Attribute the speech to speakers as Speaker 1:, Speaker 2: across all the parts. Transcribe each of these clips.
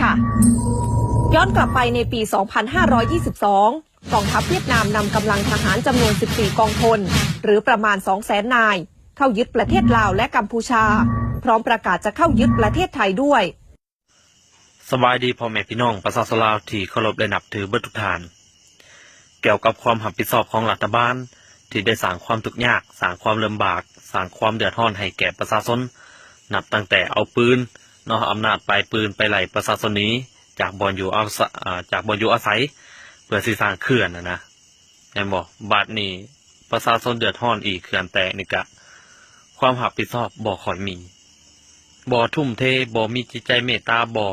Speaker 1: ค่ะย้อนกลับไปในปี 2522 กองทัพเวียดนามนำกำลังทหารจำนวน 14 กองพลหรือประมาณ 200,000 นายเข้ายึดประเทศลาวและกัมพูชาพร้อมประกาศจะเข้ายึดประเทศไทยด้วย
Speaker 2: สบายดีพ่อแม่พี่น้องประชาชนลาวที่เคารพและนับถือเบิดทุกท่านเกี่ยวกับความรับผิดชอบของรัฐบาลที่ได้สร้างความทุกข์ยากสร้างความลำบากสร้างความเดือดร้อนให้แก่ประชาชนนับตั้งแต่เอาปืนอำนาจปลายปืนไปไล่ประชาชนนี้จากบ่อนอยู่อาศัยเพื่อสิสร้างเขื่อนนะแม่นบ่บาดนี้ประชาชนเดือดร้อนอีกเขื่อนแตกนี่กะความรับผิดชอบบ่ค่อยมีบ่ทุ่มเทบ่มีจิตใจเมตตาบ่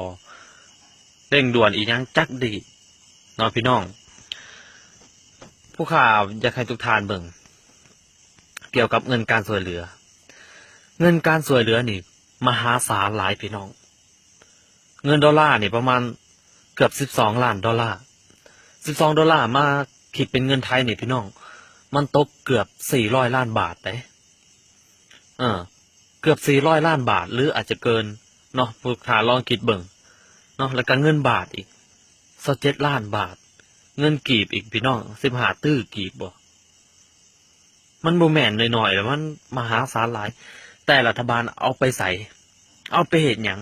Speaker 2: เร่งด่วนอีหยังจักดีพี่น้องผู้ข่าวอยากให้ทุกท่านเบิ่งเกี่ยวกับเงินการช่วยเหลือเงินการช่วยเหลือนี่มหาศาลหลายพี่น้องเงินดอลลาร์นี่ประมาณเกือบ12 ล้านดอลลาร์12 ดอลลาร์มาคิดเป็นเงินไทยนี่พี่น้องมันตกเกือบ400 ล้านบาทเด้เกือบ400 ล้านบาทหรืออาจจะเกินผู้ข่าวลองคิดเบิ่งแล้วก็เงินบาทอีก27 ล้านบาทเงินกีบอีกพี่น้อง15 ตื้อกีบบ่มันบ่แม่นน้อยๆแล้วมันมหาศาลหลายแต่รัฐบาลเอาไปใส่เอาไปเฮ็ดหยัง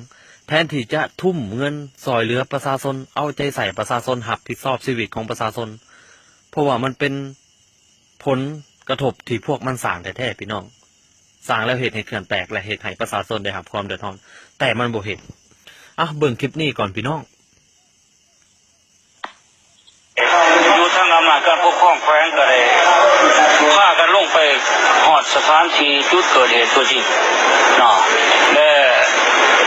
Speaker 2: แทนที่จะทุ่มเงินช่วยเหลือประชาชนเอาใจใส่ประชาชนรับผิดชอบชีวิตของประชาชนเพราะว่ามันเป็นผลกระทบที่พวกมันสร้างแท้ๆพี่น้องสร้างแล้วเฮ็ดให้เขื่อนแตกและเฮ็ดให้ประชาชนได้รับความเดือดร้อนแต่มันบ่เฮ็ดเบิ่งคลิปนี้ก่อนพี่น้อง
Speaker 3: อยู่ทางอำนาจการปกครองแขวงก็ได้พากันลงไปหอดสถานที่จุดเกิดเหตุตัวจริงแ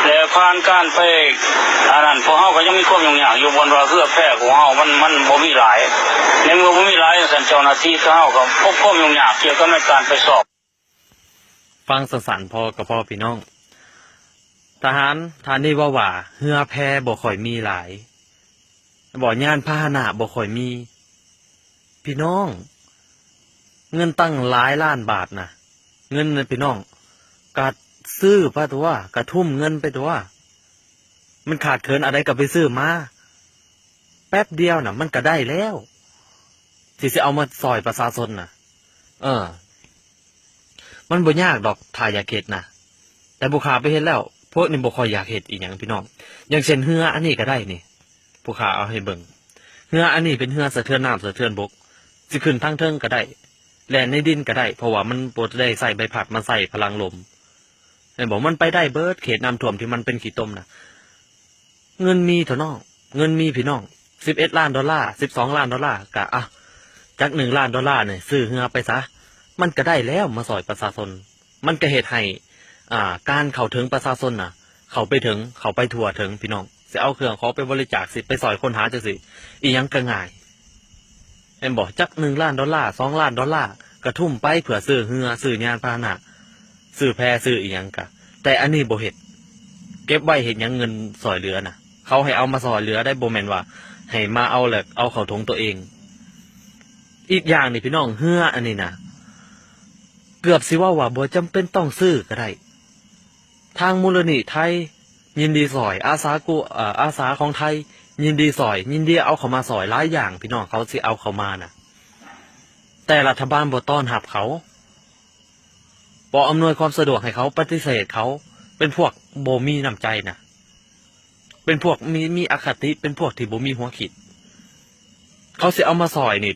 Speaker 3: ละผ่านการไปพวกเฮาก็ยังมีความยุ่งยากอยู่บนว่าเพื่อแพร่ของเฮามันบ่มีหลายในเมื่อบ่มีหลายสันเจ้าหน้าที่เฮาก็พบความยุ่งยากเกี่ยวกับในการไปสอบ
Speaker 2: ฟังสั้นๆพอกับพ่อพี่น้องทหารท่านนี้ว่าเรือแพบ่ค่อยมีหลายบ่ยานพาหนะบ่ค่อยมีพี่น้องเงินตั้งหลายล้านบาทนะเงินพี่น้องกะซื้อไปตัวกะทุ่มเงินไปตัวมันขาดเคินอะไรก็ไปซื้อมาแป๊บเดียวน่ะมันก็ได้แล้วที่สิเอามาซอยประชาชนน่ะมันบ่ยากดอกถ้าอยากเฮ็ดนะแต่ผู้ค้าไปเฮ็ดแล้วพวกนี้บ่ค่อยอยากเฮ็ดอีหยังพี่น้องอย่างเช่นเรืออันนี้ก็ได้นี่ผู้ค้าเอาให้เบิ่งเรืออันนี้เป็นเรือสะเทือนน้ำสะเทือนบกสิขึ้นทางเทิงก็ได้แล่นในดินก็ได้เพราะว่ามันบ่ได้ใส่ใบพัดมันใส่พลังลมเห็นบอกมันไปได้เบิดเขตน้ำท่วมที่มันเป็นขี้ตมน่ะเงินมีเถอะน้องเงินมีพี่น้อง11 ล้านดอลลาร์12 ล้านดอลลาร์กะจาก1 ล้านดอลลาร์เนี่ยซื้อเรือไปซะมันก็ได้แล้วมาซอยประชาชนมันก็เฮ็ดให้การเข้าถึงประชาชนน่ะเข้าไปถึงเข้าไปทั่วถึงพี่น้องสิเอาเครื่องขอไปบริจาคสิไปซอยคนหาจังซี่อีหยังก็ง่ายเห็นบ่จัก1 ล้านดอลลาร์2 ล้านดอลลาร์ก็ทุ่มไปเพื่อซื้อเรือซื้อยานพาหนะซื้อแพซื้ออีหยังกะแต่อันนี้บ่เฮ็ดเก็บไว้เฮ็ดหยังเงินซอยเหลือน่ะเขาให้เอามาซอยเหลือได้บ่แม่นว่าให้มาเอาแหละเอาเข้าถุงตัวเองอีกอย่างนี่พี่น้องเรืออันนี้น่ะเกือบสิว่าบ่จำเป็นต้องซื้อก็ได้ทางมูลนิธิไทยยินดีซอยอาสาของไทยยินดีซอยยินดีเอาเข้ามาซอยหลายอย่างพี่น้องเขาสิเอาเข้ามาน่ะแต่รัฐบาลบ่ต้อนรับเขาบ่อำนวยความสะดวกให้เขาปฏิเสธเขาเป็นพวกบ่มีน้ำใจน่ะเป็นพวกมีอคติเป็นพวกที่บ่มีหัวคิดเขาสิเอามาซอยนี่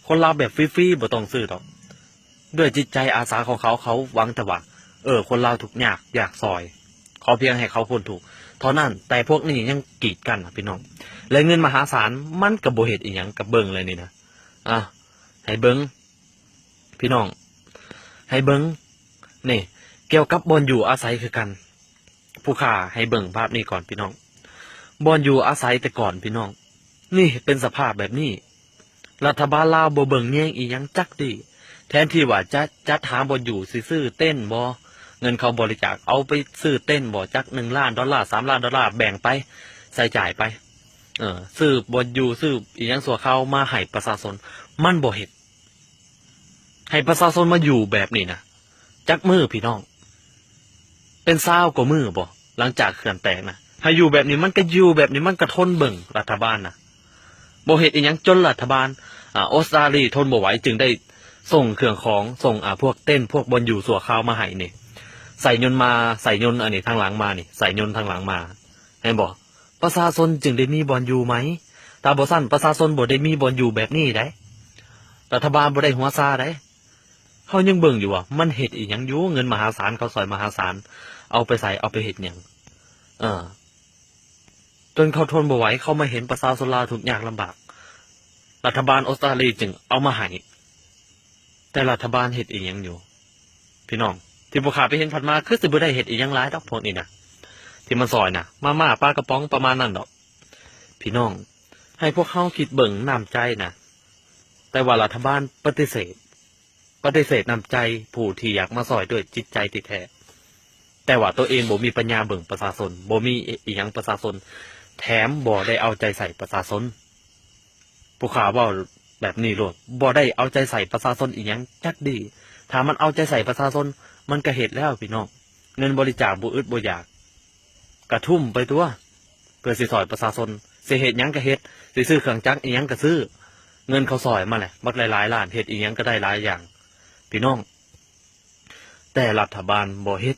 Speaker 2: คนลาวแบบฟรีๆบ่ต้องซื้อดอกด้วยจิตใจอาสาของเขาหวังแต่ว่าคนลาวทุกข์ยากอยากซอยขอเพียงให้เขาพ้นทุกข์เท่านั้นแต่พวกนี้ยังกีดกันพี่น้องและเงินมหาศาลมันก็บ่เฮ็ดอีหยังกับเบิ่งเลยนี่นะให้เบิ่งพี่น้องให้เบิ่งนี่เกี่ยวกับบ่อนอยู่อาศัยคือกันผู้ข่าให้เบิ่งภาพนี้ก่อนพี่น้องบ่อนอยู่อาศัยแต่ก่อนพี่น้องนี่เป็นสภาพแบบนี้รัฐบาลลาวบ่เบิ่งแยงอีหยังจักดีแทนที่ว่าจะจัดหาบ่อนอยู่ซื้อเต้นบ่เงินเขาบริจาคเอาไปซื้อเต้นบ่จัก1 ล้านดอลลาร์3 ล้านดอลลาร์แบ่งไปใส่จ่ายไปซื้อบ่อนอยู่ซื้ออีหยังสัวเขามาให้ประชาชนมันบ่เฮ็ดให้ประชาชนมาอยู่แบบนี้นะจักมือพี่น้องเป็น20 กว่ามือบ่หลังจากเขื่อนแตกนะ ให้อยู่แบบนี้มันก็อยู่แบบนี้มันก็ทนเบิ่งรัฐบาลนะบ่เฮ็ดอีหยังจนรัฐบาลออสเตรเลียทนบ่ไหวจึงได้ส่งเครื่องของส่งพวกเต้นพวกบอลอยู่สัวข้าวมาให้นี่ใส่ยนต์มาใส่ยนต์อันนี้ทางหลังมานี่ใส่ยนต์ทางหลังมาให้บอกประชาชนจึงได้มีบอลอยู่ไหมถ้าบ่ซั่นประชาชนบ่ได้มีบอลอยู่แบบนี้ได้รัฐบาลบ่ได้หัวซาได้เฮายังเบิ่งอยู่ว่ามันเฮ็ดอีหยังอยู่เงินมหาศาลเขาซอยมหาศาลเอาไปใส่เอาไปเฮ็ดหยังจนเขาทนบ่ไหวเขามาเห็นประชาชนลาวทุกข์ยากลำบากรัฐบาลออสเตรเลียจึงเอามาให้แต่รัฐบาลเฮ็ดอีหยังอยู่พี่น้องที่พวกข้าไปเห็นผ่านมาคือสิบ่ได้เฮ็ดอีหยังหลายดอกพวกนี้นะที่มันซอยนะมาม่าปลากระป๋องประมาณนั้นดอกพี่น้องให้พวกเขาคิดเบิ่งน้ำใจนะแต่ว่ารัฐบาลปฏิเสธน้ำใจผู้ที่อยากมาซอยด้วยจิตใจที่แท้แต่ว่าตัวเองบ่มีปัญญาเบิ่งประชาชนบ่มีอีหยังประชาชนแถมบ่ได้เอาใจใส่ประชาชนผู้ข่าวเว้าแบบนี้โลดบ่ได้เอาใจใส่ประชาชนอีหยังจักดีถ้ามันเอาใจใส่ประชาชนมันก็เฮ็ดแล้วพี่น้องเงินบริจาคบ่อึดบ่อยากกระทุ่มไปตัวเพื่อสิซอยประชาชนสิเฮ็ดหยังก็เฮ็ดสิซื้อเครื่องจักรอีหยังก็ซื้อเงินเขาซอยมาแหละบักหลายๆล้านเฮ็ดอีหยังก็ได้หลายอย่างพี่น้องแต่รัฐบาลบ่เฮ็ด